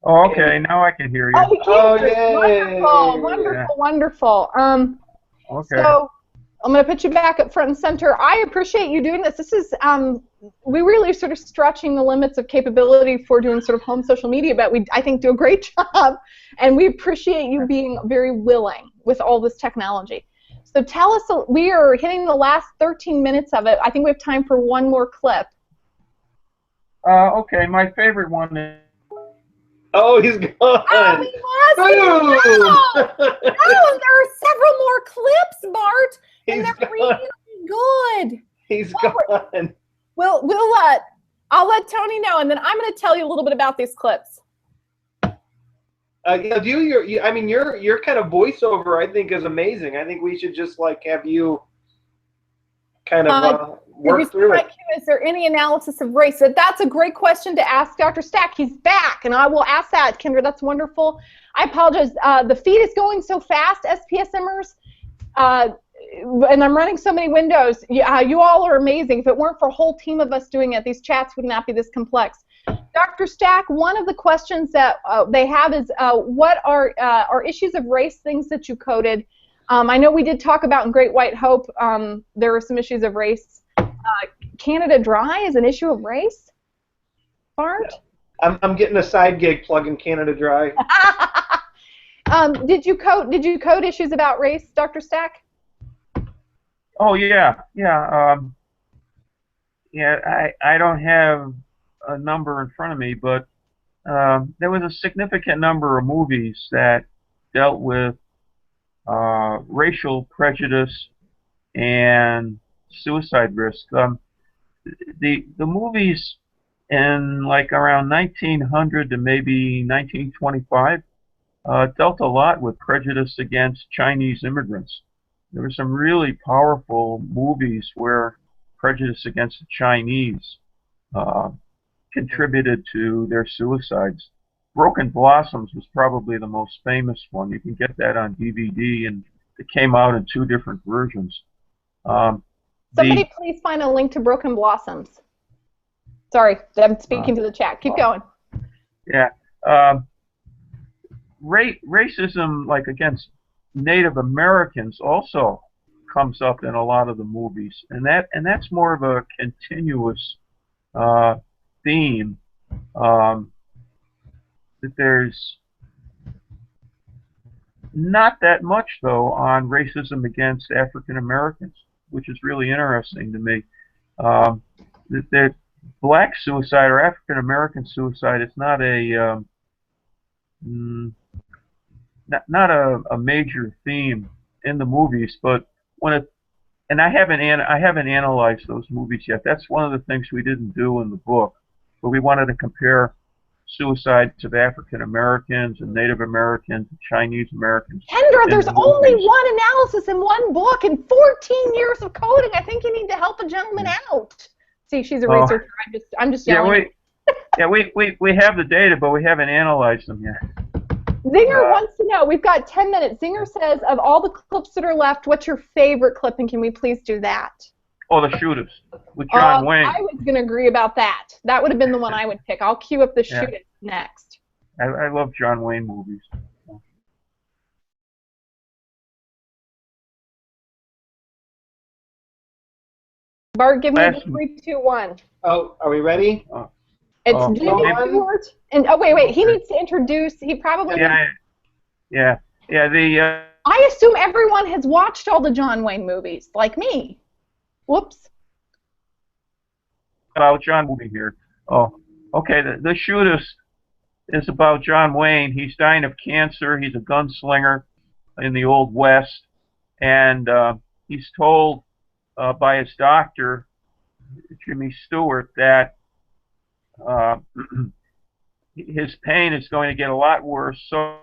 Oh, okay. Now I can hear you. Oh, we can hear yay. Wonderful, wonderful, yeah. Wonderful. Okay. So I'm going to put you back up front and center. I appreciate you doing this. This is, we really are sort of stretching the limits of capability for doing sort of home social media, but we, I think, do a great job, and we appreciate you being very willing with all this technology. So tell us, we are hitting the last 13 minutes of it. I think we have time for one more clip. Okay, my favorite one is... Oh, he's gone. Oh, he was. No, and there are several more clips, Bart. And they're really good. He's gone. I'll let Tony know, and then I'm going to tell you a little bit about these clips. I mean, your kind of voiceover, I think, is amazing. I think we should just like have you kind of work through it. Is there any analysis of race? That's a great question to ask Dr. Stack. He's back, and I will ask that, Kendra. That's wonderful. I apologize. The feed is going so fast, SPSMers. And I'm running so many windows. You all are amazing. If it weren't for a whole team of us doing it, these chats would not be this complex. Dr. Stack, one of the questions that they have is, what are issues of race things that you coded? I know we did talk about in Great White Hope, there were some issues of race. Canada Dry is an issue of race? Bart? Yeah. I'm getting a side gig plugging Canada Dry. Did you code issues about race, Dr. Stack? Oh yeah. I don't have a number in front of me, but there was a significant number of movies that dealt with racial prejudice and suicide risk. The movies in like around 1900 to maybe 1925 dealt a lot with prejudice against Chinese immigrants. There were some really powerful movies where prejudice against the Chinese contributed to their suicides. Broken Blossoms was probably the most famous one. You can get that on DVD, and it came out in 2 different versions. Somebody please find a link to Broken Blossoms. Sorry, I'm speaking to the chat. Keep going. Yeah. Racism, like against Native Americans, also comes up in a lot of the movies, and that's more of a continuous theme. That there's not that much, though, on racism against African Americans, which is really interesting to me. That black suicide or African American suicide is not a not a major theme in the movies, but and I haven't analyzed those movies yet. That's one of the things we didn't do in the book, but we wanted to compare suicides of African Americans and Native Americans and Chinese Americans. Kendra, there's only one analysis in one book and 14 years of coding. I think you need to help a gentleman out. See, she's a Oh, researcher. I'm just yeah, yelling. we have the data, but we haven't analyzed them yet. Zinger wants to know. We've got 10 minutes. Zinger says, of all the clips that are left, what's your favorite clip, and can we please do that? Oh, the shooters with John Wayne. I was going to agree about that. That would have been the one I would pick. I'll queue up the Yeah. shooters next. I love John Wayne movies. Bart, give me the 3, 2, 1. Oh, are we ready? It's Jimmy Stewart. And wait. He needs to introduce. He probably. Yeah. I assume everyone has watched all the John Wayne movies, like me. Whoops. About John movie here. Oh, okay. The shooters is about John Wayne. He's dying of cancer. He's a gunslinger in the Old West, and he's told by his doctor, Jimmy Stewart, that his pain is going to get a lot worse. So,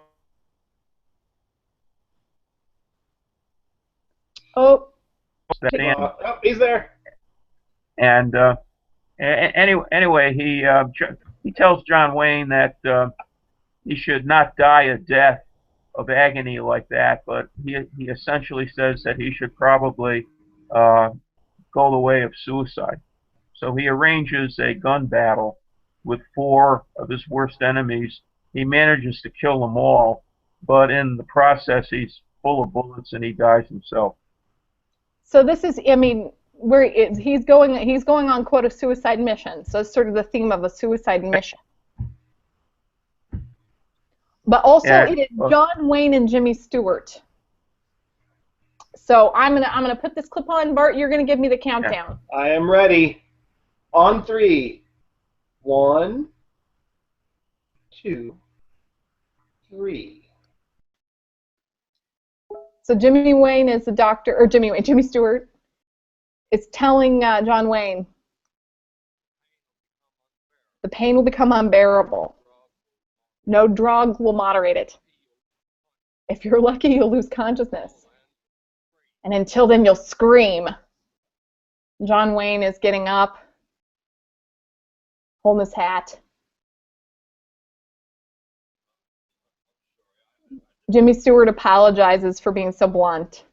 he's there. And anyway, he tells John Wayne that he should not die a death of agony like that, but he essentially says that he should probably go the way of suicide. So he arranges a gun battle with 4 of his worst enemies. He manages to kill them all, but in the process he's full of bullets and he dies himself. So this is, I mean, he's going on, quote, a suicide mission. So it's sort of the theme of a suicide mission. But also it is John Wayne and Jimmy Stewart. So I'm gonna put this clip on, Bart. You're gonna give me the countdown. I am ready. On 3. 1, 2, 3. So Jimmy Wayne is the doctor, or Jimmy Stewart is telling John Wayne, the pain will become unbearable. No drug will moderate it. If you're lucky, you'll lose consciousness. And until then, you'll scream. John Wayne is getting up, holding his hat. Jimmy Stewart apologizes for being so blunt.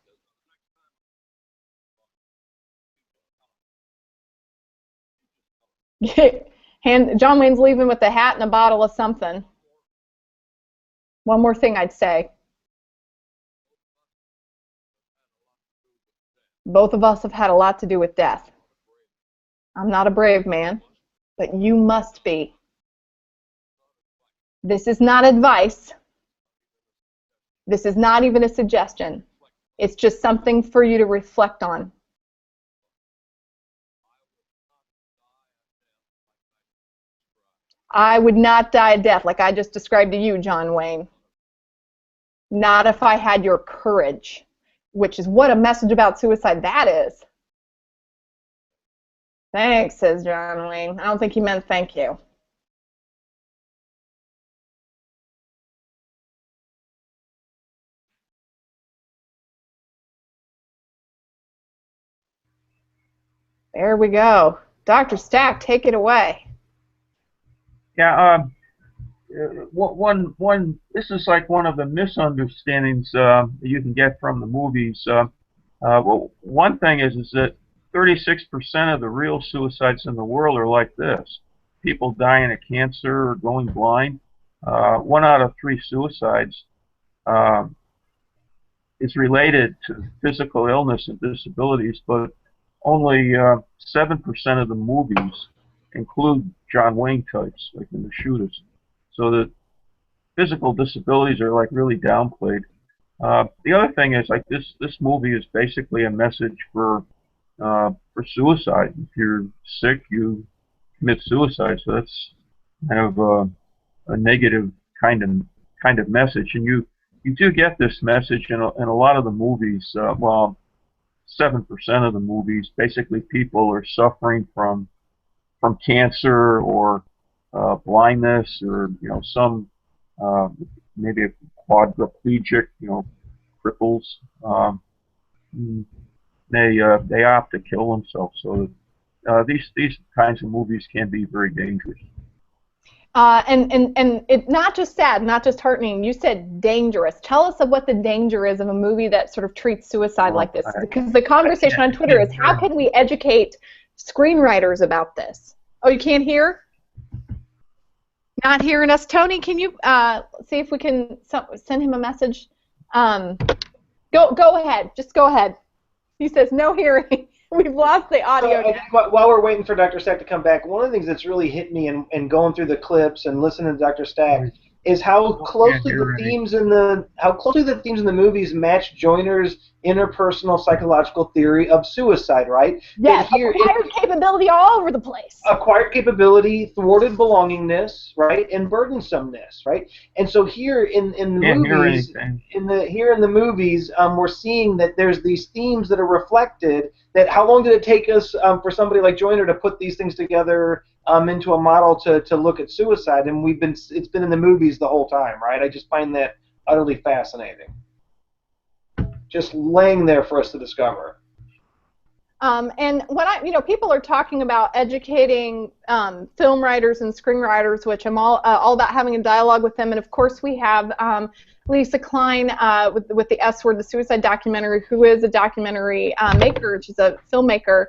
John Wayne's leaving with a hat and a bottle of something. One more thing I'd say. Both of us have had a lot to do with death. I'm not a brave man, but you must be. This is not advice. This is not even a suggestion. It's just something for you to reflect on. I would not die a death like I just described to you, John Wayne. Not if I had your courage, which is what a message about suicide that is. Thanks, says John Wayne. I don't think he meant thank you. There we go. Dr. Stack, take it away. Yeah, this is like one of the misunderstandings you can get from the movies. Well, one thing is that 36% of the real suicides in the world are like this. People dying of cancer or going blind. 1 out of 3 suicides is related to physical illness and disabilities, but only 7% of the movies include John Wayne types, like in the shooters. So the physical disabilities are like really downplayed. The other thing is, like, this movie is basically a message for suicide. If you're sick, you commit suicide. So that's kind of a negative kind of message. And you do get this message in a lot of the movies. Well, 7% of the movies, basically people are suffering from cancer or blindness, or some maybe a quadriplegic, cripples. They opt to kill themselves. So these kinds of movies can be very dangerous. And it's not just sad, not just heartening. You said dangerous. Tell us of what the danger is of a movie that sort of treats suicide like this. Because the conversation on Twitter is, how can we educate screenwriters about this? Oh, you can't hear? Not hearing us. Tony, can you see if we can send him a message? Go ahead. Just go ahead. He says no hearing. We've lost the audio. So, I think while we're waiting for Dr. Stack to come back, one of the things that's really hit me in going through the clips and listening to Dr. Stack is how closely the themes in the movies match Joyner's interpersonal psychological theory of suicide, right? Yes, acquired capability all over the place. Acquired capability, thwarted belongingness, right, and burdensomeness, right? And so here in the movies, we're seeing that there's these themes that are reflected. That how long did it take us for somebody like Joyner to put these things together into a model to look at suicide? And it's been in the movies the whole time, right? I just find that utterly fascinating. Just laying there for us to discover. And when people are talking about educating film writers and screenwriters, which I'm all about having a dialogue with them. And of course, we have Lisa Klein with the S Word, the Suicide Documentary, who is a documentary maker. She's a filmmaker,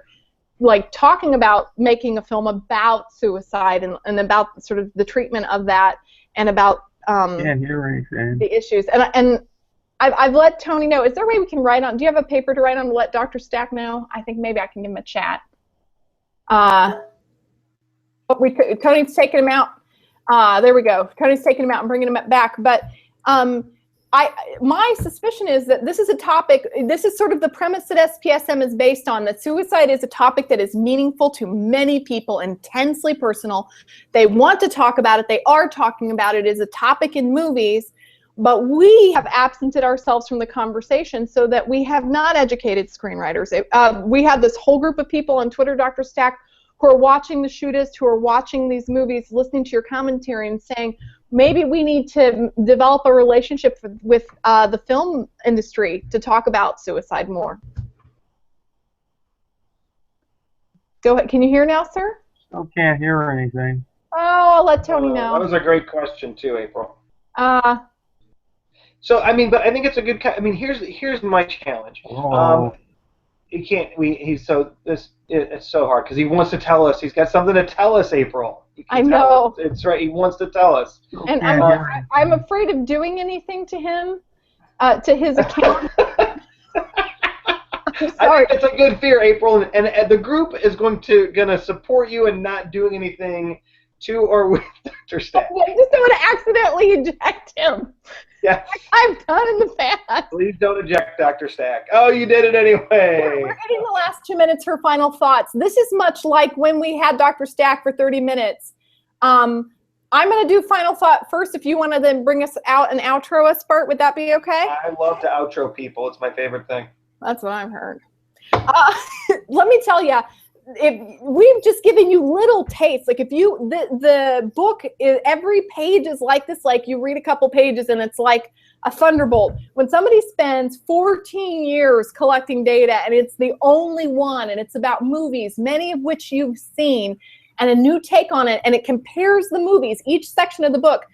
like talking about making a film about suicide and about sort of the treatment of that and about the issues. And I've let Tony know. Is there a way we can write on? Do you have a paper to write on to let Dr. Stack know? I think maybe I can give him a chat. Tony's taking him out. There we go. Tony's taking him out and bringing him back. But my suspicion is that this is a topic. This is sort of the premise that SPSM is based on. That suicide is a topic that is meaningful to many people, intensely personal. They want to talk about it. They are talking about it. It is a topic in movies. But we have absented ourselves from the conversation so that we have not educated screenwriters. We have this whole group of people on Twitter, Dr. Stack, who are watching the Shootist, who are watching these movies, listening to your commentary and saying, maybe we need to develop a relationship with the film industry to talk about suicide more. Go ahead. Can you hear now, sir? Still can't hear anything. Oh, I'll let Tony know. That was a great question, too, April. So but I think it's a good. Here's my challenge. He can't. It's so hard because he wants to tell us. He's got something to tell us, April. I know. It's right. He wants to tell us. And I'm afraid of doing anything to him, to his account. I'm sorry. I think it's a good fear, April, and the group is going to support you in not doing anything to or with Dr. Stack. I just don't want to accidentally eject him. Yeah. Like I've done in the past. Please don't eject Dr. Stack. Oh, you did it anyway. We're getting the last 2 minutes for final thoughts. This is much like when we had Dr. Stack for 30 minutes. I'm going to do final thought first. If you want to then bring us out and outro us, Bart, would that be okay? I love to outro people. It's my favorite thing. That's what I've heard. Let me tell you. If we've just given you little tastes, like if you the book every page is like this, like you read a couple pages and it's like a thunderbolt. When somebody spends 14 years collecting data and it's the only one and it's about movies, many of which you've seen, and a new take on it, and it compares the movies, each section of the book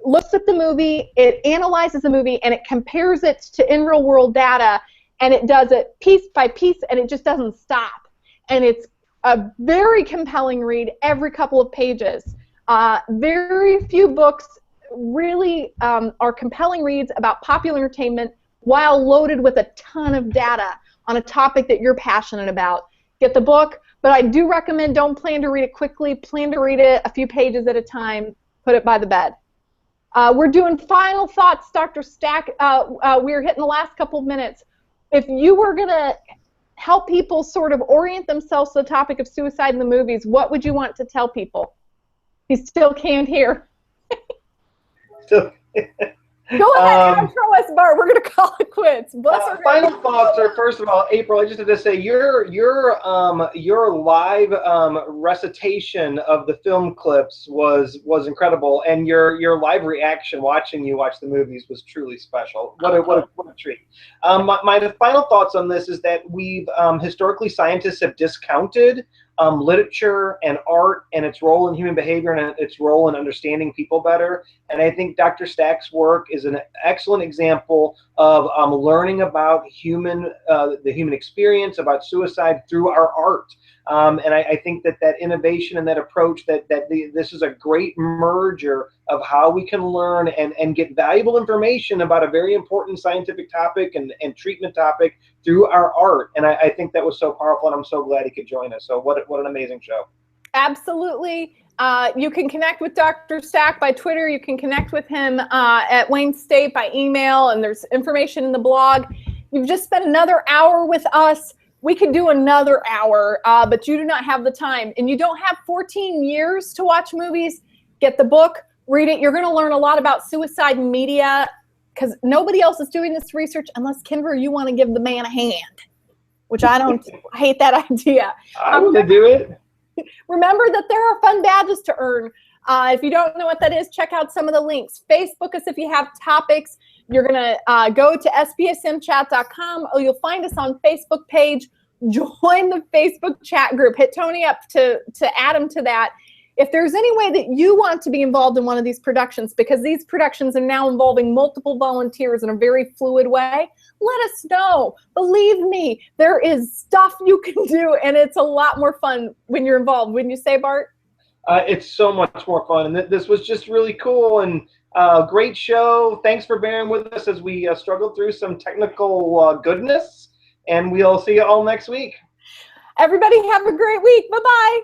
looks at the movie, it analyzes the movie, and it compares it to in real world data, and it does it piece by piece, and it just doesn't stop. And it's a very compelling read every couple of pages. Very few books really are compelling reads about popular entertainment while loaded with a ton of data on a topic that you're passionate about. Get the book, but I do recommend don't plan to read it quickly. Plan to read it a few pages at a time. Put it by the bed. We're doing final thoughts, Dr. Stack. We're hitting the last couple of minutes. If you were going to help people sort of orient themselves to the topic of suicide in the movies, what would you want to tell people? He still can't hear. Go ahead, outro us, Bart. We're going to call it quits. Final thoughts are, first of all, April, I just had to say, your live recitation of the film clips was incredible, and your live reaction watching you watch the movies was truly special. What a treat. My final thoughts on this is that we've historically scientists have discounted literature and art and its role in human behavior and its role in understanding people better. And I think Dr. Stack's work is an excellent example of learning about the human experience, about suicide through our art. And I think that innovation and that approach, this is a great merger of how we can learn and get valuable information about a very important scientific topic and treatment topic through our art. And I think that was so powerful, and I'm so glad he could join us. So what an amazing show. Absolutely. You can connect with Dr. Stack by Twitter. You can connect with him at Wayne State by email, and there's information in the blog. You've just spent another hour with us. We could do another hour, but you do not have the time, and you don't have 14 years to watch movies. Get the book, read it. You're going to learn a lot about suicide and media, because nobody else is doing this research unless, Kenver, you want to give the man a hand, which I don't. I hate that idea. I want to do it. Remember that there are fun badges to earn. If you don't know what that is, check out some of the links. Facebook us if you have topics. You're going to go to spsmchat.com, or you'll find us on Facebook page. Join the Facebook chat group. Hit Tony up to add him to that. If there's any way that you want to be involved in one of these productions, because these productions are now involving multiple volunteers in a very fluid way, let us know. Believe me, there is stuff you can do, and it's a lot more fun when you're involved. Wouldn't you say, Bart? It's so much more fun, and this was just really cool, and great show. Thanks for bearing with us as we struggled through some technical goodness, and we'll see you all next week. Everybody have a great week. Bye-bye.